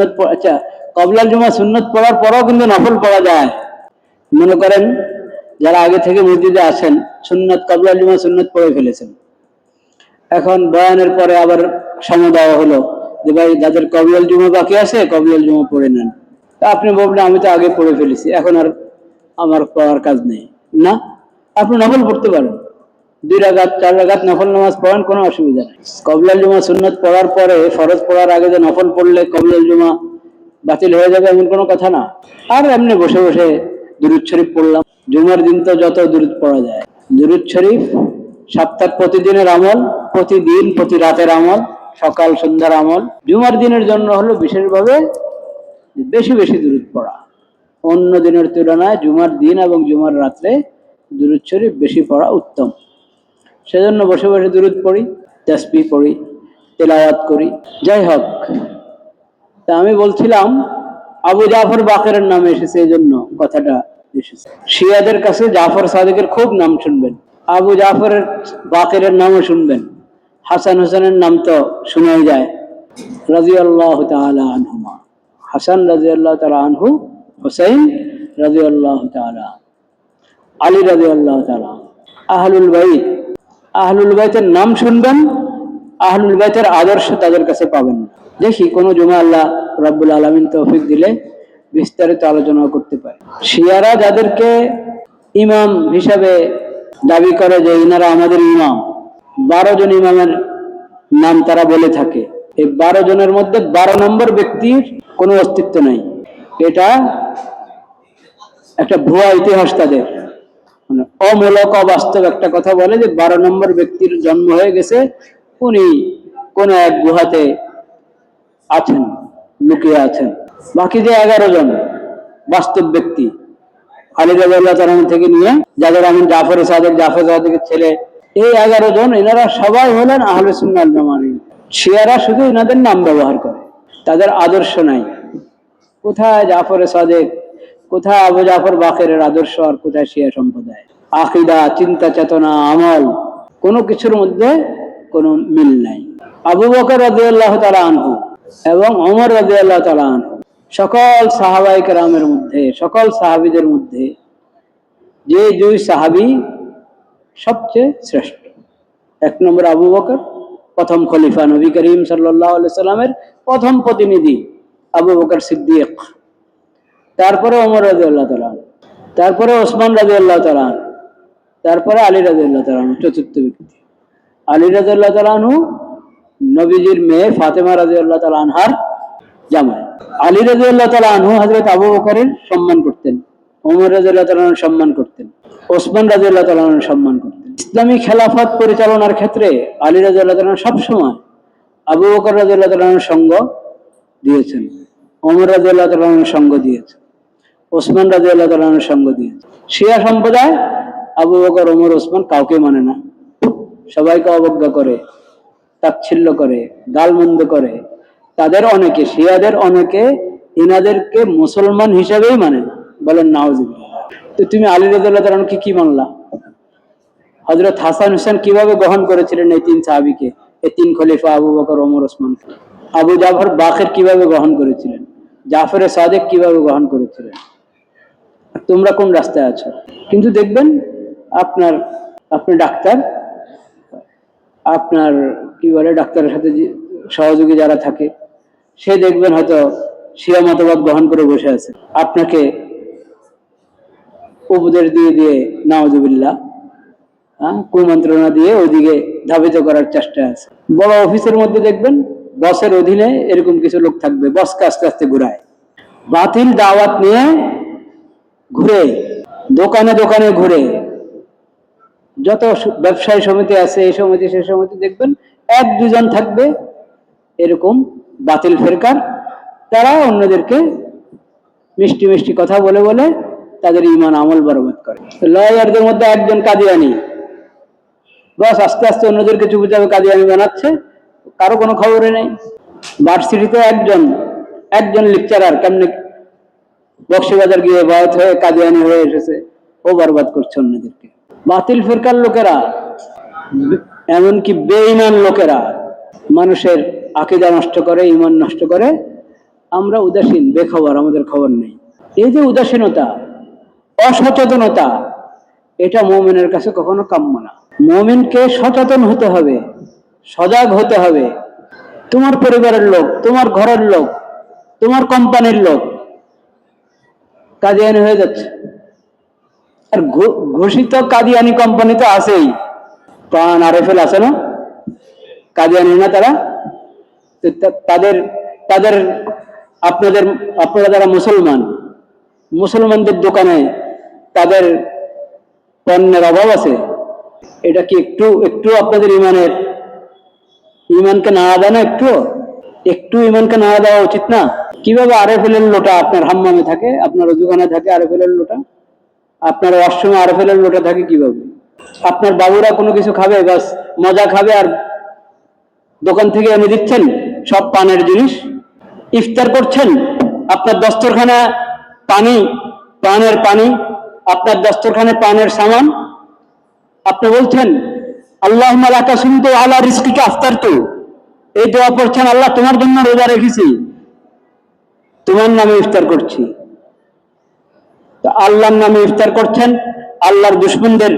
আচ্ছা, কবলাল জুমা সুন্নত পড়ার পরেও কিন্তু নফল পড়া যায়। মনে করেন যারা আগে থেকে মসজিদে আসেন, সুন্নত কবলাল জুমা সুন্নত পড়ে ফেলেছেন, এখন বয়ানের পরে আবার সময় দেওয়া হলো যে ভাই যাদের কবলাল জুমা বাকি আছে কবলাল জুমা পড়ে নেন। তা আপনি বলবেন আমি তো আগে পড়ে ফেলেছি, এখন আর আমার পড়ার কাজ নেই। না, আপনি নফল পড়তে পারেন, 2 রাকাত 4 রাকাত নফল নামাজ পড়েন, কোনো অসুবিধা নেই। কবলাল জুমা সুন্নত পড়ার পরে ফরজ পড়ার আগে যে নফল পড়লে কবলাল জুমা বাতিল হয়ে যাবে এমন কোনো কথা না। আর এমনি বসে বসে দুরূদ শরীফ পড়লাম। জুমার দিন তো যত দুরূদ পড়া যায়, দুরূদ শরীফ সপ্তাহ প্রতিদিনের আমল, প্রতিদিন প্রতি রাতের আমল, সকাল সন্ধ্যার আমল। জুমার দিনের জন্য হলো বিশেষভাবে বেশি বেশি দুরূদ পড়া। অন্য দিনের তুলনায় জুমার দিন এবং জুমার রাত্রে দুরূদ শরীফ বেশি পড়া উত্তম। সেজন্য বসে বসে দুরূদ পড়ি, তাসবিহ পড়ি, তেলাওয়াত করি। যাই হোক, তা আমি বলছিলাম আবু জাফর বাকেরের নাম এসেছে, এই জন্য কথাটা এসেছে। শিয়াদের কাছে জাফর সাদিকের খুব নাম শুনবেন, আবু জাফরের বাকেরের নামও শুনবেন, হাসান হোসেনের নাম তো শোনাই যায়, রাদিয়াল্লাহু তাআলা আনহুমা। হাসান রাদিয়াল্লাহু তাআলা আনহু, হুসাইন রাদিয়াল্লাহু তাআলা, আলী রাদিয়াল্লাহু তাআলা। আহলুল বাইত, আহলুল বাইতের নাম শুনবেন, আহলুল বাইতের আদর্শ তাদের কাছে পাবেন না। দেখি কোন জুমা আল্লাহ রাব্বুল আলামিন তৌফিক দিলে বিস্তারিত আলোচনা করতে পারি। শিয়ারা যাদেরকে ইমাম হিসাবে দাবি করে যে ইনারা আমাদের ইমাম, 12 জন ইমামের নাম তারা বলে থাকে। এই 12 জনের মধ্যে 12 নম্বর ব্যক্তির কোনো অস্তিত্ব নাই। এটা একটা ভুয়া ইতিহাস তাদের, মানে অমূলক অবাস্তব একটা কথা বলে যে 12 নম্বর ব্যক্তির জন্ম হয়ে গেছে, উনি কোন এক গুহাতে আছেন, লুকিয়ে আছেন। বাকি যে 11 জন বাস্তব ব্যক্তি, আলী রাদিয়াল্লাহু তাআলা থেকে নিয়ে যাদের আমি জাফর সাদিকের ছেলে, এই 11 জন এনারা সবাই হলেন আহলে সুন্নাহ ওয়াল জামাত। শিয়ারা শুধু এনাদের নাম ব্যবহার করে, তাদের আদর্শ নাই। কোথায় জাফর সাদিক, কোথায় আবু জাফর বাকেরের আদর্শ, আর কোথায় শিয়া সম্প্রদায়? আকীদা, চিন্তা চেতনা, আমল, কোনো কিছুর মধ্যে কোনো মিল নাই। আবু বকর রাদিয়াল্লাহু তাআলা আনহু এবং ওমর রাদিয়াল্লাহু তাআলা আনহু, সকল সাহাবায়ে কেরামের মধ্যে, সকল সাহাবীদের মধ্যে যে 2 সাহাবী সবচেয়ে শ্রেষ্ঠ। 1 নম্বর আবু বকর, প্রথম খলিফা, নবী করিম সাল্লাল্লাহু আলাইহি সাল্লামের প্রথম প্রতিনিধি আবু বকর সিদ্দিক, তারপরে ওমর রাদিয়াল্লাহু তাআলা, তারপরে ওসমান রাদিয়াল্লাহু তাআলা, তারপরে আলী রাদিয়াল্লাহু তাআলা, চতুর্থ ব্যক্তি। আলী রাদিয়াল্লাহু তাআলা নবীজির মেয়ে ফাতেমা রাদিয়াল্লাহু তাআলা আনহার জামাই। আলী রাদিয়াল্লাহু তাআলা আনহু হযরত আবু বকরের সম্মান করতেন, ওমর রাদিয়াল্লাহু তাআলা সম্মান করতেন, ওসমান রাদিয়াল্লাহু তাআলা সম্মান করতেন। ইসলামী খেলাফত পরিচালনার ক্ষেত্রে আলী রাদিয়াল্লাহু তাআলা সব সময় আবু বকর রাদিয়াল্লাহু তাআলার সঙ্গ দিয়েছেন, ওমর রাদিয়াল্লাহু তাআলার সঙ্গ দিয়েছেন, ওসমান রাদিয়াল্লাহু তাআলার সঙ্গ দিয়েছেন। শিয়া সম্প্রদায় আবু বকর, ওমর, ওসমান কাউকে মানে না, সবাইকে অবজ্ঞা করে, তাচ্ছিল্য করে, গালমন্দ করে। তাদের অনেকে, শিয়াদের অনেকে ইনাদেরকে মুসলমান হিসেবেই মানে না, বলেন নাউজুবিল্লাহ। তো তুমি আলী রাদিয়াল্লাহু তাআলাকে কি মানলা? হযরত হাসান হোসেন কিভাবে গ্রহণ করেছিলেন এই 3 সাহাবীকে, এই 3 খলিফা আবু বকর, ওমর, ওসমান? আবু জাফর বাকের কিভাবে গ্রহণ করেছিলেন? জাফর সাদিক কিভাবে গ্রহণ করেছিলেন? তোমরা কোন রাস্তায় আছো? কিন্তু দেখবেন আপনি ডাক্তার, আপনার কি বলে ডাক্তারের সাথে সহযোগী যারা থাকে, সে দেখবেন হয়তো শিয়া মতবাদ গ্রহণ করে বসে আছে, আপনাকে উপদেশ দিয়ে দিয়ে নাউজুবিল্লাহ, কুমন্ত্রণা দিয়ে ওইদিকে ধাবিত করার চেষ্টা আছে। বড় অফিসের মধ্যে দেখবেন বসের অধীনে এরকম কিছু লোক থাকবে, বসকে আস্তে আস্তে ঘুরায়, বাতিল দাওয়াত নিয়ে ঘুরে, দোকানে দোকানে ঘুরে, যত ব্যবসায়ী সমিতি আছে এই সমিতি সে সমিতি দেখবেন 1-2 জন থাকবে এরকম বাতিল ফেরকার, তারা অন্যদেরকে মিষ্টি মিষ্টি কথা বলে বলে তাদের ঈমান আমল বরবাদ করে। লয়ারদের মধ্যে একজন কাদিয়ানি, বস আস্তে আস্তে অন্যদেরকে চুপচাপে কাদিয়ানি বানাচ্ছে, কারো কোনো খবরে নেই। ভার্সিটিতে একজন লেকচারার কেমনে বক্সিবাজার গিয়ে বায়াত হয়ে কাদিয়ানি হয়ে এসেছে, ও বরবাদ করছে অন্যদেরকে। বাতিল ফিরকার লোকেরা, এমনকি বেঈমান লোকেরা মানুষের আকীদা নষ্ট করে, ঈমান নষ্ট করে, আমরা উদাসীন, বেখবর, আমাদের খবর নেই। এই যে উদাসীনতা, অসচেতনতা, এটা মুমিনের কাছে কখনো কাম্য না। মুমিনকে সচেতন হতে হবে, সজাগ হতে হবে। তোমার পরিবারের লোক, তোমার ঘরের লোক, তোমার কোম্পানির লোক কাদিয়ানি হয়ে যাচ্ছে, আর ঘোষিত কাদিয়ানি কোম্পানি তো আছেই। পান আরএফএল আছে না, কাদিয়ানি না তারা? তাদের তাদের আপনাদের আপনারা যারা মুসলমান, মুসলমানদের দোকানে তাদের পণ্যের অভাব আছে? এটা কি একটু একটু আপনাদের ইমানকে নাড়া দেয় না? একটু একটু ইমানকে নাড়া দেওয়া উচিত না? কিভাবে আরএফএল এর লোটা আপনার হাম্মামে থাকে, আপনার অজুখানে থাকে আরএফএল এর লোটা, আপনার ওয়াশরুমে আরএফএল এর লোটা থাকে কিভাবে? আপনার বাবুরা কোনো কিছু খাবে, বাস মজা খাবে, আর দোকান থেকে এনে দিচ্ছেন সব পানের জিনিস। ইফতার করছেন, আপনার দস্তরখানা পানি, পানের পানি, আপনার দস্তরখানে পানের সামান। আপনি বলছেন আল্লাহুম্মা লাকা সুমতু আলা রিজকিকা আফতারতু, এই দোয়া পড়ছেন, আল্লাহ তোমার জন্য রোজা রেখেছি, তোমার নামে ইফতার করছি। তো আল্লাহর নামে ইফতার করছেন আল্লাহর দুশমনদের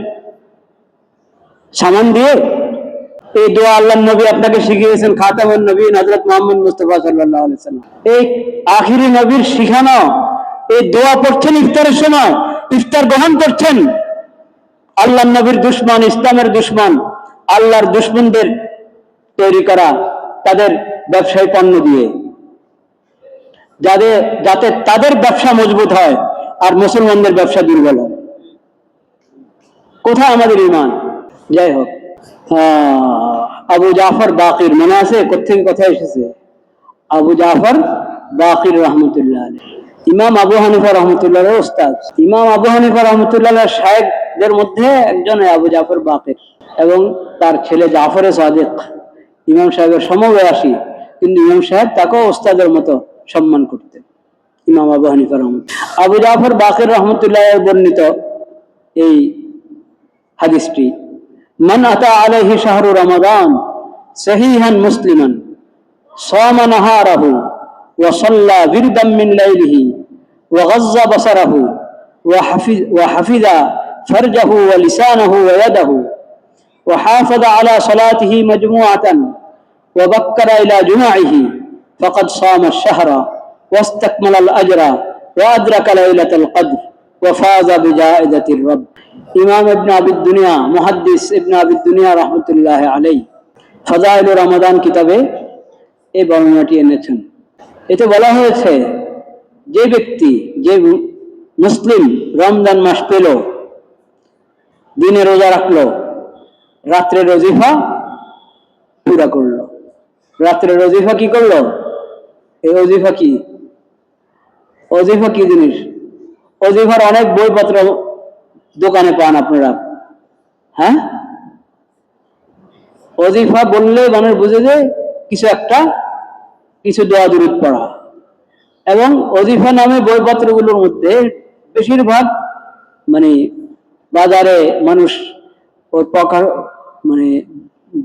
সামান দিয়ে। এই দোয়া আল্লাহর নবী আপনাকে শিখিয়েছেন, খাতামুন নবীন হযরত মুহাম্মদ মুস্তাফা সাল্লাল্লাহু আলাইহি ওয়াসাল্লাম। এই আখিরি নবীর শিখানো এই দোয়া পড়ছেন ইফতারের সময়, ইফতার গ্রহণ করছেন আল্লাহর নবীর দুশমন, ইসলামের দুশমন, আল্লাহর দুশমনদের তৈরি করা তাদের ব্যবসায়ী পণ্য দিয়ে, যাতে তাদের ব্যবসা মজবুত হয় আর মুসলমানদের ব্যবসা দুর্বল হয়। কোথায় আমাদের ঈমান? যাই হোক, আবু জাফর বাকির মনে আছে কোথেকে কথা এসেছে? আবু জাফর বাকির রহমতুল্লাহ আলাইহি, ইমাম আবু হানিফা রহমতুল্লাহর ওস্তাদ। ইমাম আবু হানিফা রহমতুল্লাহর শায়েখদের মধ্যে একজন আবু জাফর বাকির, এবং তার ছেলে জাফরে সাদিক ইমাম সাহেবের সমবয়সী, কিন্তু ইমাম সাহেব তাকেও ওস্তাদের মতো সম্মান করতেন। ইমাম আবু হানিফা রহমতুল্লাহ, আবু জাফর বাকির রহমতুল্লাহ বর্ণিত এই হাদিসটি, মান আতা আলাইহি শাহরু রমাদান সহিহান মুসলিমান সামা নাহারাহু ওয়া সাল্লা বিরদাম মিন লাইলিহি ওয়া গাযযা বাসারাহু ওয়া হাফিযা ফারজাহু ওয়া লিসানাহু ওয়া ইয়াদাহু ওয়া হাফাযা আলা সালাতিহি মাজমুআতান ওয়া বাক্কারা ইলা জুমআহি ফাকাদ সামা আশ-শাহরা ওয়াস্তাকমালা আল-আজরা ওয়া আদরাকা লাইলাতাল কদর ওয়া ফাযা বিজাইদাতির রাbb। ইমাম ইবনে আবি দুনিয়া, মুহাদ্দিস ইবনে আবি দুনিয়া রহমতুল্লাহ আলাইহি ফাযাইলুর রমাদান কিতাবে এই বর্ণনাটি এনেছেন। এতে বলা হয়েছে, যে ব্যক্তি, যে মুসলিম রমজান মাস পেল, দিনে রোজা রাখলো, রাত্রে ওজিফা পুরা করলো। রাত্রে ওজিফা কি করলো? এই ওজিফা কি? ওজিফা কি জিনিস? ওজিফার অনেক বইপত্র দোকানে পান আপনারা। হ্যাঁ, ওজিফা বললে মানুষ বুঝে যে কিছু দোয়া দুরূদ পড়া। এবং ওজিফা নামে বইপত্রগুলোর মধ্যে বেশিরভাগ বাজারে মানুষ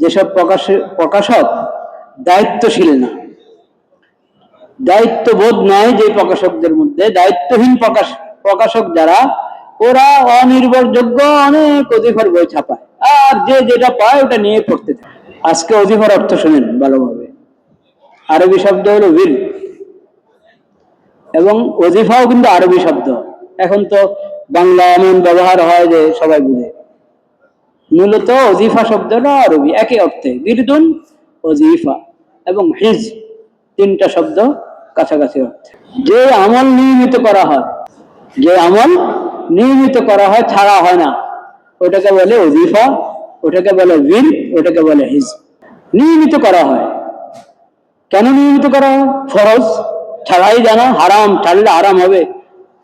যেসব প্রকাশক দায়িত্বশীল না, দায়িত্ববোধ নাই যে প্রকাশকদের মধ্যে, দায়িত্বহীন প্রকাশক যারা, ওরা অনির্ভরযোগ্য অনেক ওজিফার বই ছাপায়, আর যে যেটা পায় ওটা নিয়ে পড়তে থাকে। আজকে ওজিফার অর্থ শোনেন ভালোভাবে। আরবি শব্দ হলো উইরদ, এবং ওজিফাও কিন্তু আরবি শব্দ। এখন তো বাংলা এমন ব্যবহার হয় যে সবাই বুঝে, মূলত ওজিফা শব্দটা আরবি, একই অর্থে। বিরদুন, ওজিফা এবং হিজ, তিনটা শব্দ কাছাকাছি অর্থে। যে আমল নিয়মিত করা হয়, যে আমল নিয়মিত করা হয়, ছাড়া হয় না, ওটাকে বলে ওজিফা, ওটাকে বলে উইরদ, ওটাকে বলে হিজ। নিয়মিত করা হয়। কেন নিয়মিত করা হয়? ফরজ, ছাড়াই জানা হারাম, ছাড়লে হারাম হবে,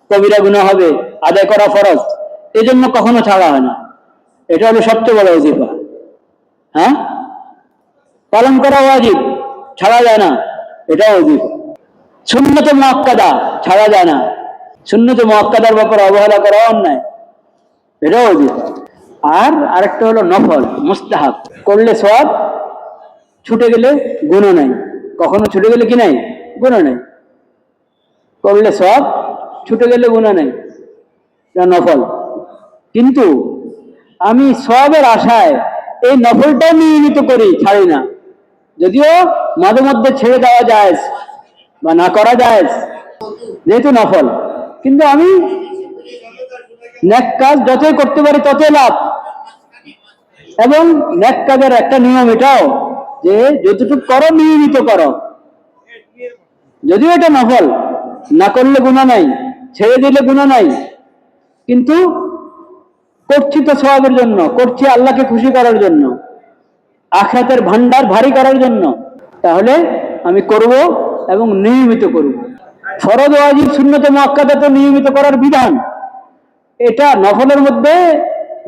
কবিরা গুনাহ হবে, আদায় করা ফরজ, এই জন্য কখনো ছাড়া হয় না। এটা হলো সবচেয়ে বড় ওজিফা। হ্যাঁ, পালন করা ওয়াজিব, ছাড়া যায় না, এটাও ওজিফা। সুন্নতে মুআক্কাদা, ছাড়া যায় না, সুন্নতে মুআক্কাদার ব্যাপারে অবহেলা করা অন্যায়, এটাও ওজিফা। আর আরেকটা হলো নফল, মুস্তাহাব, করলে সওয়াব, ছুটে গেলে গুনাহ নাই। কখনো ছুটে গেলে কি নাই? গুনাহ নাই। করলে সব, ছুটে গেলে গুনাহ নেই, এটা নফল। কিন্তু আমি সবের আশায় এই নফলটা নিয়মিত করি, ছাড়ি না। যদিও মাঝে মধ্যে ছেড়ে দেওয়া যায় বা না করা যায়, যেহেতু নফল, কিন্তু আমি নেক কাজ যতই করতে পারি ততই লাভ। এবং নেক কাজের একটা নিয়ম এটাও যে যতটুকু করো নিয়মিত করো। যদিও এটা নফল, না করলে গুনাহ নাই, ছেড়ে দিলে গুনাহ নাই, কিন্তু করছি তো সওয়াবের জন্য, করছি আল্লাহকে খুশি করার জন্য, আখিরাতের ভান্ডার ভারী করার জন্য। তাহলে আমি করব এবং নিয়মিত করব। ফরজ ওয়াজিব সুন্নত মুআক্কাদা তো নিয়মিত করার বিধান, এটা নফলের মধ্যে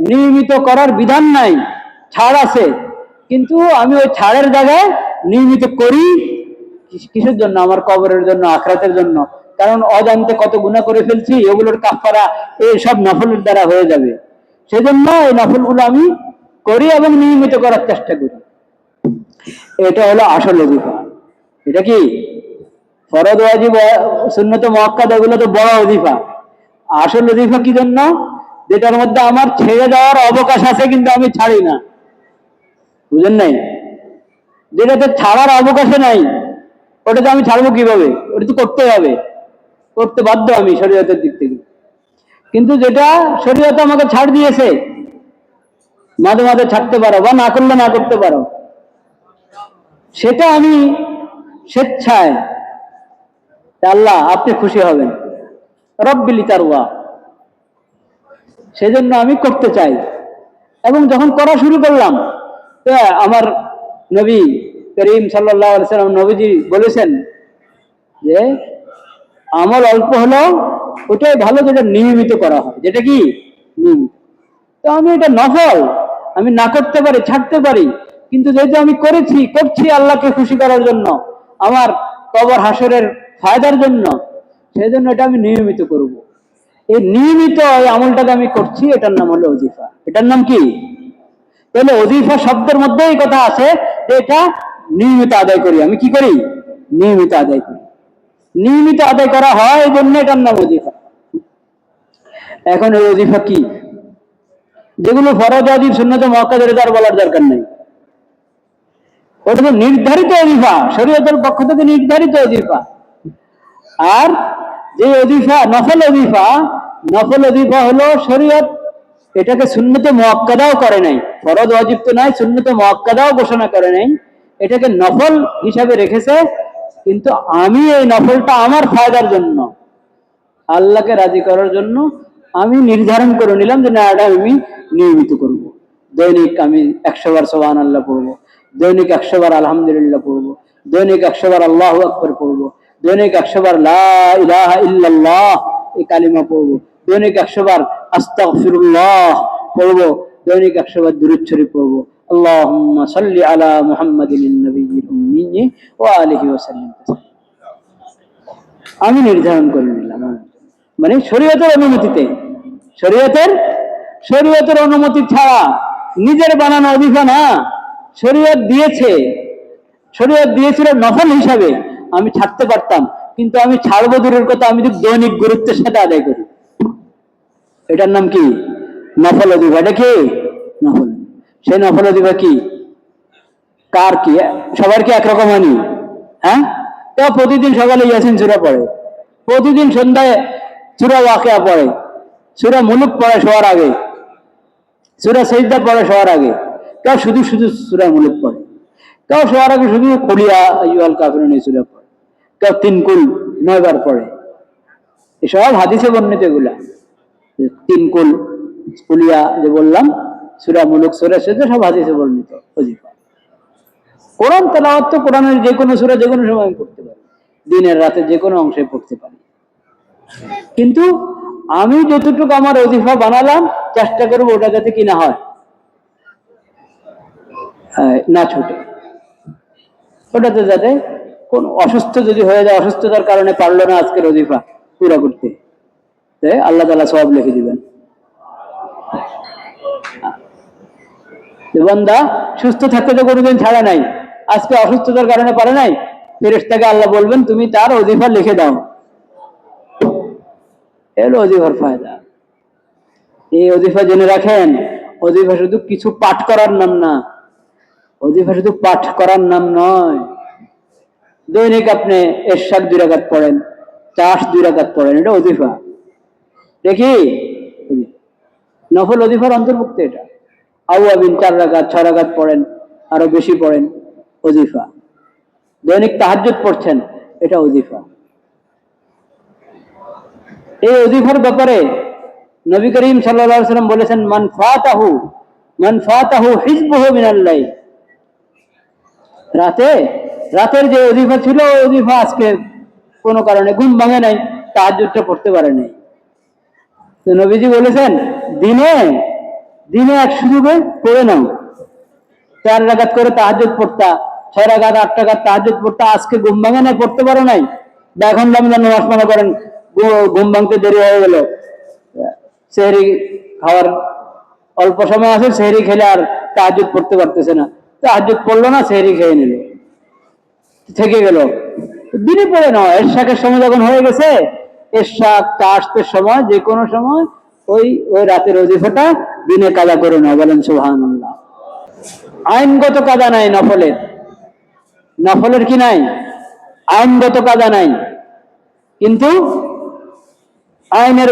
নিয়মিত করার বিধান নাই, ছাড় আছে। কিন্তু আমি ওই ছাড়ের জায়গায় নিয়মিত করি কিসের জন্য? আমার কবরের জন্য, আখিরাতের জন্য। কারণ অজান্তে কত গুনাহ করে ফেলছি, এগুলোর কাফারা এই সব নফলের দ্বারা হয়ে যাবে। সেজন্য এই নফলগুলো আমি করি এবং নিয়মিত করার চেষ্টা করি। এটা হলো আসল ওজিফা। এটা কি ফরজ ওয়াজিব সুন্নত মুআক্কাদা, এগুলো তো বড় ওজিফা। আসল ওজিফা কি জন্য? যেটার মধ্যে আমার ছেড়ে যাওয়ার অবকাশ আছে কিন্তু আমি ছাড়ি না। বুঝেন নাই? যেটাতে ছাড়ার অবকাশে নাই, ওটাতে আমি ছাড়বো কিভাবে? ওটা তো করতে হবে, করতে বাধ্য আমি শরীয়তের দিক থেকে। কিন্তু যেটা শরীয়ত আমাকে ছাড় দিয়েছে, মাঝে মাঝে ছাড়তে পারো বা না করলে না করতে পারো, সেটা আমি স্বেচ্ছায়, আল্লাহ আপনি খুশি হবেন, রব্বিল তারওয়া, সেজন্য আমি করতে চাই। এবং যখন করা শুরু করলাম, আমার নবী করিম সাল্লাল্লাহু আলাইহি ওয়াসাল্লাম নবীজি বলেছেন যে আমল অল্প হলেও ওটাই ভালো যেটা নিয়মিত করা হয়। যেটা কি নিয়মিত। তো আমি এটা নফল, আমি না করতে পারি, ছাড়তে পারি, কিন্তু যেহেতু আমি করছি আল্লাহকে খুশি করার জন্য, আমার কবর হাসরের ফায়দার জন্য, সেই জন্য এটা আমি নিয়মিত করব। এই নিয়মিত এই আমলটাকে আমি করছি, এটার নাম হলো ওজিফা। এটার নাম কি? তাহলে ওজিফা শব্দের মধ্যেই কথা আছে যে এটা নিয়মিত আদায় করি। আমি কি করি? নিয়মিত আদায় করি। নিয়মিত আদায় করা হয়, এই জন্য এটার নাম ওজিফা। এখন এই ওজিফা কি? যেগুলো ফরজ ওয়াজিব সুন্নত মুআক্কাদা, এটা আর বলার দরকার নেই। ওটা তো নির্ধারিত ওজিফা, শরীয়তের পক্ষ থেকে নির্ধারিত ওজিফা। আর যে ওজিফা নফল ওজিফা হলো শরীয়ত এটাকে সুন্নতে মুআক্কাদাও করে নাই। ফরজ ওয়াজিব তো নাই, সুন্নতে মুআক্কাদাও ঘোষণা করে নাই, এটাকে নফল হিসাবে রেখেছে। কিন্তু আমি এই নফলটা আমার ফায়দার জন্য, আল্লাহকে রাজি করার জন্য আমি নির্ধারণ করে নিলাম যে না, এটা আমি নিয়মিত করব। দৈনিক আমি 100 বার সুবহানাল্লাহ পড়বো, দৈনিক 100 বার আলহামদুলিল্লাহ পড়বো, দৈনিক 100 বার আল্লাহু আকবার পড়বো, দৈনিক 100 বার লা ইলাহা ইল্লাল্লাহ এই কালিমা পড়বো, দৈনিক 100 বার আস্তাগফিরুল্লাহ পড়বো, দৈনিক 100 বার দুরূদ শরীফ পড়বো। আল্লাহুম্মা সাল্লি আলা মুহাম্মাদিন নবিয়্যিল উম্মি ওয়া আলিহি ওয়া সাল্লাম। আমি নির্ধারণ করে নিলাম, মানে শরীয়তের অনুমতিতে, শরীয়তের অনুমতি ছাড়া নিজের বানানো ওজিফা না, শরীয়ত দিয়েছিল নফল হিসাবে। আমি ছাড়তে পারতাম, কিন্তু আমি ছাড়বো দূরের কথা, আমি যদি দৈনিক গুরুত্বের সাথে আদায় করি, এটার নাম কি? নফল ওজিফা। এটা কি নফল? সেই নফল ওজিফা কি? কার কি? সবার কি একরকম হয়নি? হ্যাঁ, কেউ প্রতিদিন সকালে ইয়াসিন সূরা পড়ে, প্রতিদিন সন্ধ্যায় সূরা ওয়াকিয়া পড়ে, সূরা মুলুক পড়ে শোয়ার আগে, সূরা সাজদা পড়ে শোয়ার আগে, কেউ শুধু সূরা মুলুক পড়ে, কেউ শোয়ার আগে শুধু কুল ইয়া আইয়ুহাল কাফিরুন এই সূরা পড়ে, কেউ 3 কুল 9 বার পড়ে। এসব হাদিসে বর্ণিত, এগুলা 3 কুল, কুল ইয়া যে বললাম, সূরা মুলুক, সূরা সাজদা, সব হাদিসে বর্ণিত ওজিফা। কোরআন তেলাওয়াত তো কোরআনের যে কোনো সূরা যে কোনো সময় পড়তে পারি, দিনের রাতে যে কোনো অংশে পড়তে পারি। কিন্তু আমি যতটুকু আমার ওজিফা বানালাম, চেষ্টা করবো ওটা যাতে কি না হয়, না ছুটে, ওটাতে যাতে কোন অসুস্থ যদি হয়ে যায়, অসুস্থতার কারণে পারলো না আজকের ওজিফা পুরা করতে, আল্লাহ তাআলা সওয়াব লিখে দিবেন। বান্দা সুস্থ থাকতে তো কোনোদিন ছাড়া নাই, আজকে অসুস্থতার কারণে পারে নাই, ফেরেশতাকে আল্লাহ বলবেন তুমি তার ওজিফা লিখে দাও। এলো অজিফার ফায়দা। এই অজিফা জেনে রাখেন, অজিফা শুধু কিছু পাঠ করার নাম না, অজিফা শুধু পাঠ করার নাম নয়। দৈনিক আপনি এরশাদ 2 রাকাত পড়েন, চাষ 2 রাকাত পড়েন, এটা অজিফা। দেখি নফল অজিফার অন্তর্ভুক্ত এটা। আউয়াবিন 4 রাকাত 6 রাকাত পড়েন, আরো বেশি পড়েন, অজিফা। দৈনিক তাহাজ্জুদ পড়ছেন, এটা অজিফা। এই অজিফার ব্যাপারে নবী করিম সাল্লাল্লাহু আলাইহি ওয়াসাল্লাম বলেছেন, মান ফাতাহু হিজবুহু মিনাল লাইল। রাতের যে অজিফা ছিল, অজিফা আজকে কোনো কারণে ঘুম ভাঙে নাই, তাহাজ্জুদটা পড়তে পারে নাই, তো নবীজি বলেছেন দিনে 100 রুপে পড়ে নাও। 4 রাকাত করে তাহাজ্জুদ পড়তা, 6 রাকাত 8 রাকাত তাহাজ্জুদ পড়তা, আজকে ঘুম ভাঙে নাই, পড়তে পারো নাই, বা এখন রমজান মাস মনে করেন ঘুম ভাঙতে দেরি হয়ে গেল, সেহরি খাওয়ার অল্প সময় আছে, সেহরি খেলে আর তাহাজ্জুদ পড়তে পারতেছে না, তাহাজ্জুদ পড়লো না, সেহরি খেয়ে নিল, থেকে গেল। দিনে পড়ে নাও, এরশাকের সময় যখন হয়ে গেছে, এরশাক তাশতের সময়, যে কোনো সময় ওই রাতের ওজিফাটা দিনে কাজা করে নাও। বলেন সুবহানাল্লাহ। আইনগত কাজা নাই নফলের কি নাই? আইনগত কাজা নাই, কিন্তু আইনের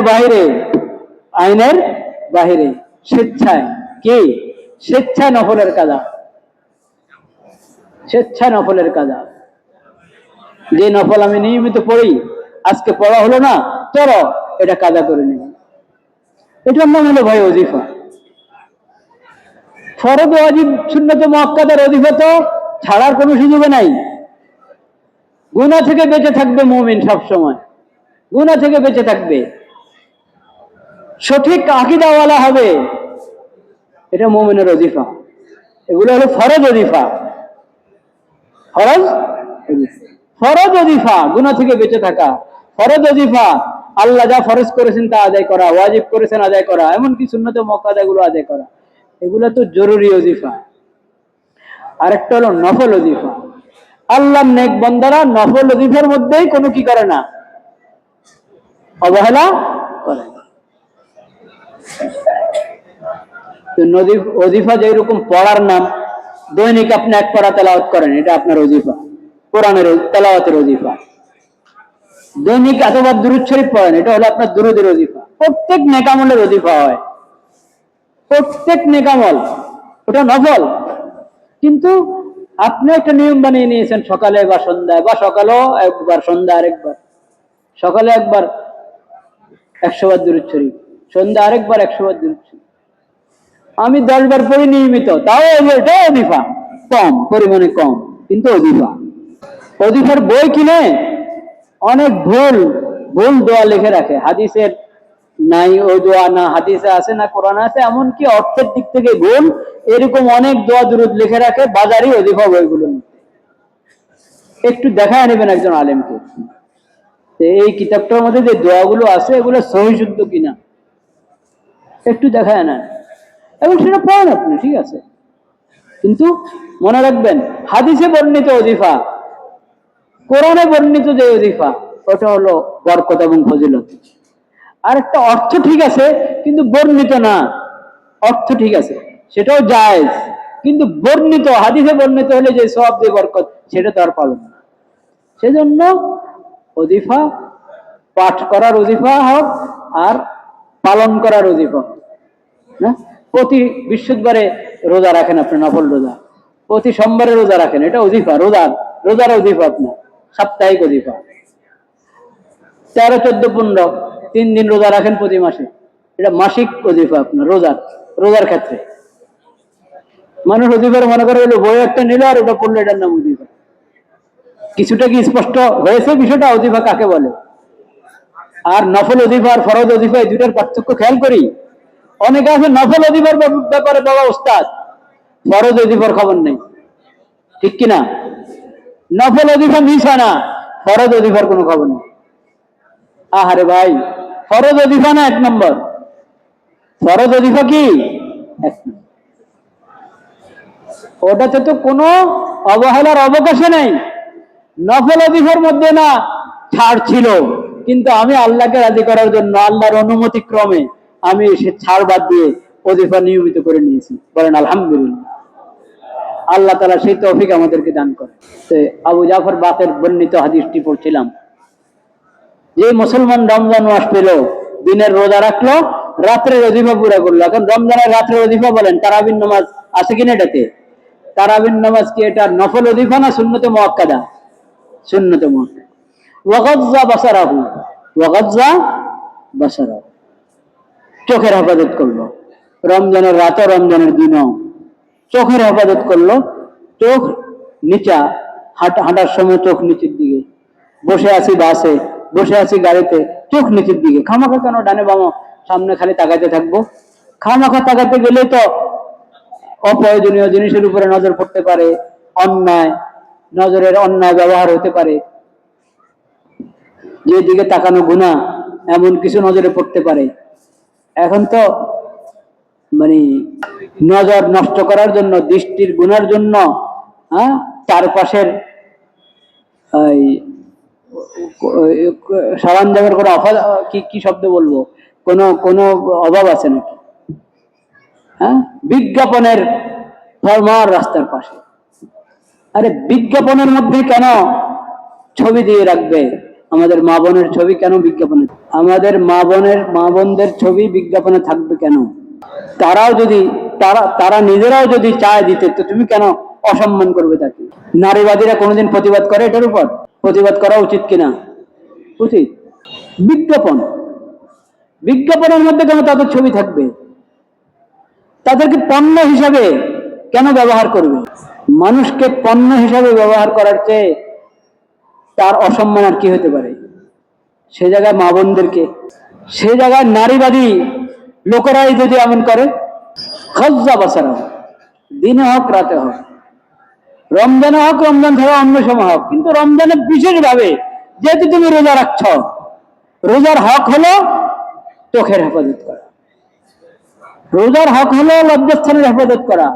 বাহিরে স্বেচ্ছায়, কি স্বেচ্ছায় নফলের কাজা। যে নফল আমি নিয়মিত পড়ি, আজকে পড়া হলো না, চলো এটা কাজা করে নেব, এটার নাম হলো ভাই ওজিফা। ফরজ ওয়াজিব সুন্নাত মুআক্কাদার ওজিফা তো ছাড়ার কোনো সুযোগ নাই। গুনাহ থেকে বেঁচে থাকবে মুমিন, সব সময় গুনাহ থেকে বেঁচে থাকবে, সঠিক আকীদাওয়ালা হবে, এটা মুমিনের ওজিফা। এগুলো হলো ফরজ ওজিফা। ফরজ ওজিফা গুনাহ থেকে বেঁচে থাকা, ফরজ ওজিফা আল্লাহ যা ফরজ করেছেন তা আদায় করা, ওয়াজিব করেছেন আদায় করা, এমনকি সুন্নাত মুআক্কাদা গুলো আদায় করা, এগুলো তো জরুরি ওজিফা। আরেকটা হলো নফল ওজিফা। আল্লাহর নেক বান্দারা নফল ওজিফার মধ্যেই কোনো কি করে না, অবহেলা করে না। তো ওজিফা যেরকম পড়ার নাম, দৈনিক আপনি 1 পারা তেলাওয়াত করেন, এটা আপনার ওজিফা, কোরআনের তেলাওয়াতের ওজিফা। দৈনিক এতবার দুরূদ শরীফ পড়েন, এটা হলো আপনার দুরূদের ওজিফা। প্রত্যেক নেকামলের ওজিফা হয়, প্রত্যেক নেকামল, ওটা নফল। কিন্তু আপনি একটা নিয়ম বানিয়ে নিয়েছেন, সকালে বা সন্ধ্যায়, বা সকালেও একবার, সন্ধ্যা আরেকবার, সকালে একবার 100 বার দুরূদ শরীফ, সন্ধ্যা আরেকবার 100 বার দুরূদ শরীফ। আমি 10 বার পড়ি নিয়মিত, তাও এটা ওজিফা, কম পরিমাণে, কম, কিন্তু ওজিফা। ওজিফার বই কিনে অনেক ভুল দোয়া লিখে রাখে, হাদিসের নাই ওই দোয়া, না হাদিসে আছে, না কোরআনে আছে, এমনকি অর্থের দিক থেকে ভুল, এরকম অনেক দোয়া দুরূদ লিখে রাখে বাজারি ওজিফা বইগুলো। একটু দেখায় নেবেন একজন আলেমকে, এই কিতাবটার মধ্যে যে দোয়াগুলো আছে এগুলো সহি শুদ্ধ কিনা, একটু দেখায় নেন, এবং সেটা পড়েন আপনি, ঠিক আছে। কিন্তু মনে রাখবেন, হাদিসে বর্ণিত ওজিফা, কোরআনে বর্ণিত যে ওজিফা, ওটা হলো বরকত এবং ফজিলত। আর একটা অর্থ ঠিক আছে, কিন্তু বর্ণিত না, অর্থ ঠিক আছে, সেটাও জায়েজ, কিন্তু বর্ণিত, হাদিসে বর্ণিত হলে যে সওয়াব, যে বরকত, সেটা তো আর পাবেন না। সেজন্য ওজিফা পাঠ করার ওজিফা হোক, আর পালন করার ওজিফা না। প্রতি বৃহস্পতিবারে রোজা রাখেন আপনি, নফল রোজা, প্রতি সোমবারে রোজা রাখেন, এটা ওজিফা, রোজার ওজিফা আপনার, সাপ্তাহিক ওজিফা। 13, 14, 15 3 দিন রোজা রাখেন প্রতি মাসে, এটা মাসিক ওজিফা আপনার, রোজার ক্ষেত্রে। মানুষ ওজিফার মনে করে হলো বই একটা নিল আর ওটা পড়লো, এটার নাম ওজিফা। কিছুটা কি স্পষ্ট হয়েছে বিষয়টা, ওজিফা কাকে বলে? আর নফল ওজিফা আর ফরজ ওজিফা, এই দুটার পার্থক্য খেয়াল করি। অনেকে আছে নফল ওজিফার ব্যাপারে বাবা ওস্তাদ, ফরজ ওজিফার খবর নেই, ঠিক কিনা? নফল ওজিফা মিস হয় না, ফরজ ওজিফার কোনো খবর নেই। আহারে ভাই, ফরজ ওজিফা না 1 নম্বর, ফরজ ওজিফা কি 1 নম্বর, ওটাতে তো কোনো অবহেলার অবকাশে নেই। নফল ওজিফার মধ্যে না ছাড় ছিল, কিন্তু আমি আল্লাহকে রাজি করার জন্য আল্লাহর অনুমতি ক্রমে আমি সে ছাড় বাদ দিয়ে ওজিফা নিয়মিত করে নিয়েছি। বলেন আলহামদুলিল্লাহ। আল্লাহ তাআলা সেই তৌফিক আমাদেরকে দান করে। তো আবু জাফর বাকের বর্ণিত হাদিসটি পড়ছিলাম, যে মুসলমান রমজান মাস পেল, দিনের রোজা রাখলো, রাত্রের ওজিফা পুরা করলো। এখন রমজানের রাত্রের ওজিফা বলেন, তারাবির নামাজ আছে কিনা এটাতে? তারাবির নামাজ কি এটা নফল ওজিফা না সুন্নতে মুআক্কাদা? সুন্নতে মুআক্কাদা। ওয়াগাজ্জা বাসারাহু, ওয়াগাজ্জা বাসারাহু, চোখের হেফাজত করলো। রমজানের রাতও রমজানের দিনও চোখের হেফাজত করলো। চোখ নিচা, হাঁটার সময় চোখ নিচের দিকে, বসে আছি বাসে, বসে আছি গাড়িতে, চোখ নিচের দিকে। খামাখা কেন ডানে বামো সামনে খালি তাকাইতে থাকবো? খামাখা তাকাতে গেলে তো অপ্রয়োজনীয় জিনিসের উপরে নজর পড়তে পারে, অন্যায় নজরের অন্যায় ব্যবহার হতে পারে, যেদিকে তাকানো গুনাহ এমন কিছু নজরে পড়তে পারে। এখন তো মানে নজর নষ্ট করার জন্য, দৃষ্টির গুনার জন্য চারপাশের সরঞ্জামের কোনো কি শব্দ বলবো, কোনো অভাব আছে নাকি? বিজ্ঞাপনের ফরমার রাস্তার পাশে। আরে বিজ্ঞাপনের মধ্যে কেন ছবি দিয়ে রাখবে? আমাদের মা বোনের ছবি কেন বিজ্ঞাপনে? আমাদের মা বোনদের ছবি বিজ্ঞাপনে থাকবে কেন? তারা নিজেরাও যদি চায় দিতে, তো তুমি কেন অসম্মান করবে তাকে? নারীবাদীরা কোনোদিন প্রতিবাদ করে এটার উপর? প্রতিবাদ করা উচিত কিনা? উচিত। বিজ্ঞাপনের মধ্যে কেন তাদের ছবি থাকবে? তাদেরকে পণ্য হিসাবে কেন ব্যবহার করবে? মানুষকে পণ্য হিসাবে ব্যবহার করার চেয়ে তার অসম্মান আর কি হতে পারে? সে জায়গায় মা বোনদেরকে, সে জায়গায় নারীবাদী লোকেরাই যদি এমন করে, খজ্জা বাসারা, দিনে হোক রাতে হোক, রমজানে হোক, রমজান ছাড়া অন্য সময় হোক, কিন্তু রমজানে বিশেষভাবে যেহেতু তুমি রোজা রাখছ, রোজার হক হলো চোখের হেফাজত করা, রোজার হক হলো লজ্জাস্থানের হেফাজত করা,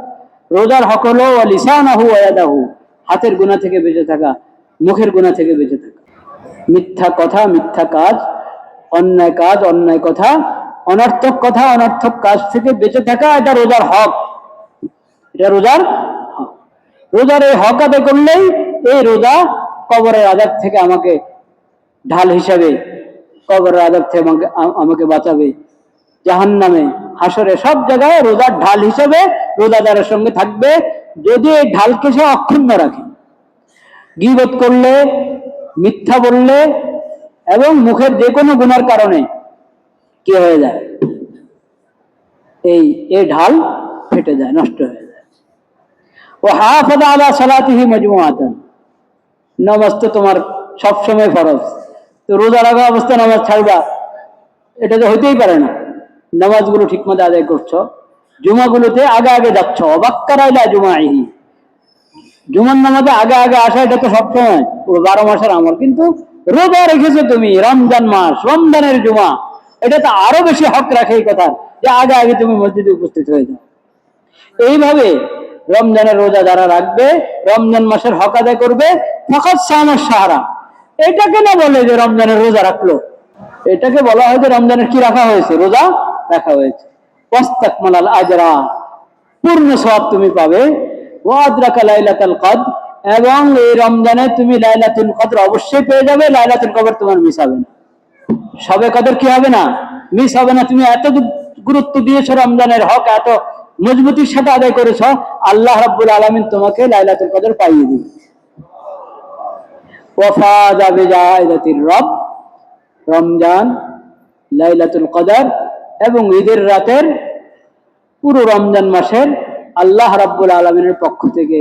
রোজার হক হলো লিসানাহু ওয়া ইয়াদাহু, হাতের গুনাহ থেকে বেঁচে থাকা, মুখের গুনাহ থেকে বেঁচে থাকা। মিথ্যা কথা, মিথ্যা কাজ, অন্যায় কাজ, অন্যায় কথা, অনর্থক কথা, অনর্থক কাজ থেকে বেঁচে থাকা, এটা রোজার হক। এটা রোজার হক। রোজার এই হক আদায় করলেই এই রোজা কবরের আযাব থেকে আমাকে ঢাল হিসাবে, কবরের আযাব থেকে আমাকে বাঁচাবে। জাহান্নামে, হাসরে, সব জায়গায় রোজার ঢাল হিসাবে রোজাদারের সঙ্গে থাকবে, যদি এই ঢালকে সে অক্ষুণ্ণ রাখে। গীবত করলে, মিথ্যা বললে এবং মুখের যে কোনো গুনার কারণে কি হয়ে যায়? এই ঢাল ফেটে যায়, নষ্ট হয়ে যায়। ও হাফাযা আলা সালাতিহি মাজমুআতান, নামাজ তো তোমার সবসময় ফরজ, তো রোজা রাখা অবস্থা নামাজ ছাড়বা, এটা তো হইতেই পারে না। নামাজগুলো ঠিকমতো আদায় করছো, জুমাগুলোতে আগে আগে যাচ্ছ, অবাক্কারাইলা জুমাইহি, জুমার নামাজে আগে আগে আসা, এটা তো সবসময় 12 মাসের আমল। কিন্তু রোজা রেখেছো তুমি, রমজান মাস, রমজানের জুমা, এটা তো আরো বেশি হক রাখে এই কথা, যে আগে আগে তুমি মসজিদে উপস্থিত হয়ে যাও। এইভাবে রমজানের রোজা যারা রাখবে, রমজান মাসের হক আদায় করবে, ফাকাত সামা শাহরা। এটা কেন বলে যে রমজানের রোজা রাখলো? এটাকে বলা হয় যে রমজানের কি রাখা হয়েছে? রোজা রাখা হয়েছে। ওয়াস্তাকমালাল আজরা, পূর্ণ সওয়াব তুমি পাবে। ওয়া আদরাকা লাইলাতুল কদর, এবং এই রমজানে তুমি লাইলাতুল কদর অবশ্যই পেয়ে যাবে। লাইলাতুল কদর তোমার মিস হবে না, শবে কদর কি হবে না? মিস হবে না। তুমি এত গুরুত্ব দিয়েছো রমজানের হক, এত মজবুতির সাথে আদায় করেছো, আল্লাহ রাব্বুল আলামিন তোমাকে লাইলাতুল কদর পাইয়ে দিবে। ওয়াফাযা বিজাইদাতির রব, রমজান, লাইলাতুল কদর এবং ঈদের রাতের, পুরো রমজান মাসের আল্লাহ রাব্বুল আলামিনের পক্ষ থেকে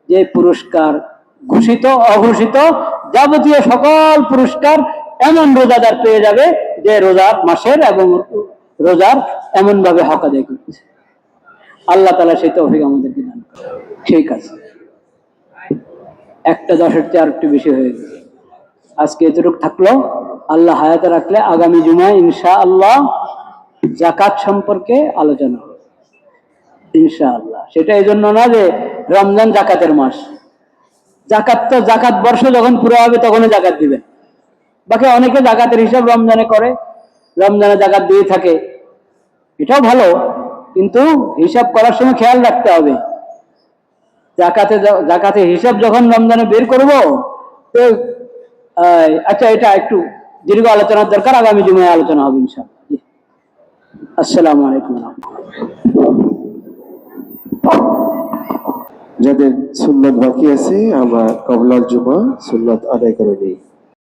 যে পুরস্কার, ঘোষিত অঘোষিত যাবতীয় সকল পুরস্কার এমন রোজাদার পেয়ে যাবে যে রোজার মাসের এবং রোজার এমন ভাবে হক আদায় করছে। আল্লাহ তাআলা সেই তৌফিক আমাদেরকে দান করেন। ঠিক আছে, 1:10-এর চেয়ে আরেকটু বেশি হয়ে গেছে। আজকে এতটুকু থাকলো। আল্লাহ হায়াতে রাখলে আগামী জুমায় ইনশাআল্লাহ যাকাত সম্পর্কে আলোচনা হবে ইনশাআল্লাহ। সেটা এই জন্য না যে রমজান যাকাতের মাস, জাকাত তো জাকাত বর্ষ যখন পুরো হবে তখনই জাকাত দিবেন, বাকি অনেকে জাকাতের হিসাব রমজানে করে, রমজানে জাকাত দিয়ে থাকে, এটাও ভালো, কিন্তু হিসাব করার সময় খেয়াল রাখতে হবে। জাকাতের হিসাব যখন রমজানে বের করব, তো আচ্ছা, এটা একটু দীর্ঘ আলোচনার দরকার, আগামী জুমায় আলোচনা হবে ইনশাআল্লাহ। আসসালামু আলাইকুম। যাদের সুন্নাত বাকি আছে আমরা কবলার জুমা সুন্নাত আদায় করে নিই।